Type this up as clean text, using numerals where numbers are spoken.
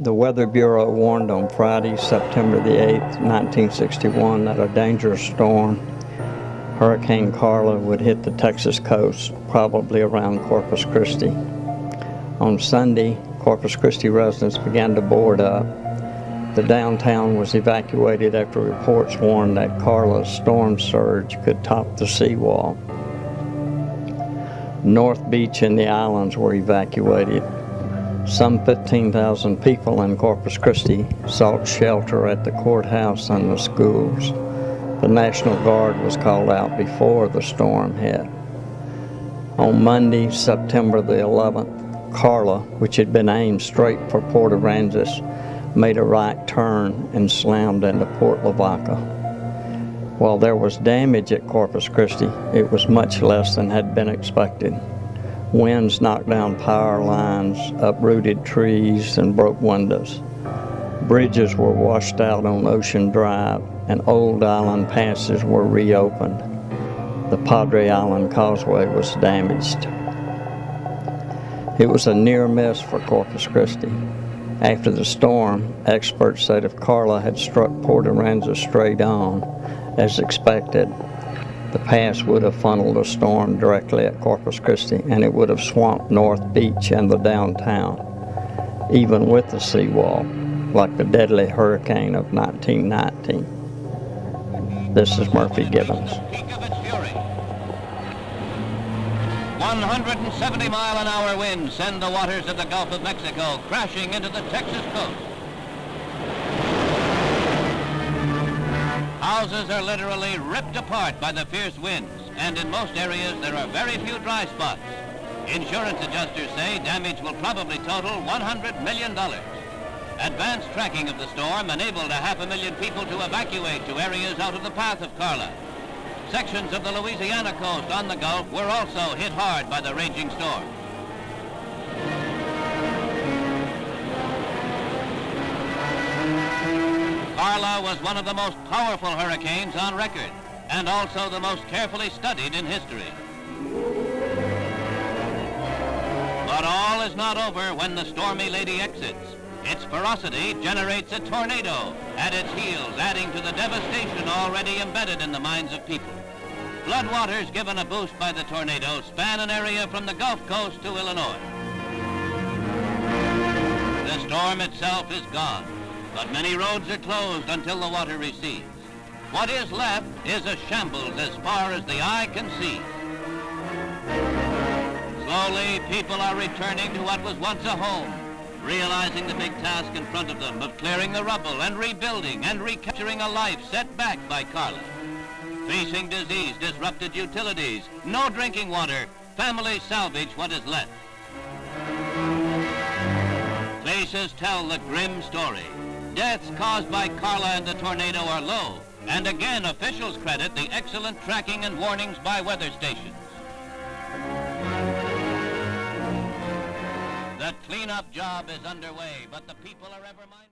The Weather Bureau warned on Friday, September the 8th, 1961, that a dangerous storm, Hurricane Carla, would hit the Texas coast, probably around Corpus Christi. On Sunday, Corpus Christi residents began to board up. The downtown was evacuated after reports warned that Carla's storm surge could top the seawall. North Beach and the islands were evacuated. Some 15,000 people in Corpus Christi sought shelter at the courthouse and the schools. The National Guard was called out before the storm hit. On Monday, September the 11th, Carla, which had been aimed straight for Port Aransas, made a right turn and slammed into Port Lavaca. While there was damage at Corpus Christi, it was much less than had been expected. Winds knocked down power lines, uprooted trees, and broke windows. Bridges were washed out on Ocean Drive, and old island passes were reopened. The Padre Island Causeway was damaged. It was a near miss for Corpus Christi. After the storm, experts said if Carla had struck Port Aransas straight on, as expected, the pass would have funneled a storm directly at Corpus Christi, and it would have swamped North Beach and the downtown, even with the seawall, like the deadly hurricane of 1919. This is Murphy Gibbons. 170-mile-an-hour winds send the waters of the Gulf of Mexico crashing into the Texas coast. Houses are literally ripped apart by the fierce winds, and in most areas there are very few dry spots. Insurance adjusters say damage will probably total $100 million. Advanced tracking of the storm enabled 500,000 people to evacuate to areas out of the path of Carla. Sections of the Louisiana coast on the Gulf were also hit hard by the raging storm. Carla was one of the most powerful hurricanes on record, and also the most carefully studied in history. But all is not over when the stormy lady exits. Its ferocity generates a tornado at its heels, adding to the devastation already embedded in the minds of people. Floodwaters given a boost by the tornado span an area from the Gulf Coast to Illinois. The storm itself is gone, but many roads are closed until the water recedes. What is left is a shambles as far as the eye can see. Slowly, people are returning to what was once a home, realizing the big task in front of them of clearing the rubble and rebuilding and recapturing a life set back by Carla. Facing disease, disrupted utilities, no drinking water, families salvage what is left. Faces tell the grim story. Deaths caused by Carla and the tornado are low, and again officials credit the excellent tracking and warnings by weather stations. The cleanup job is underway, but the people are ever mindful.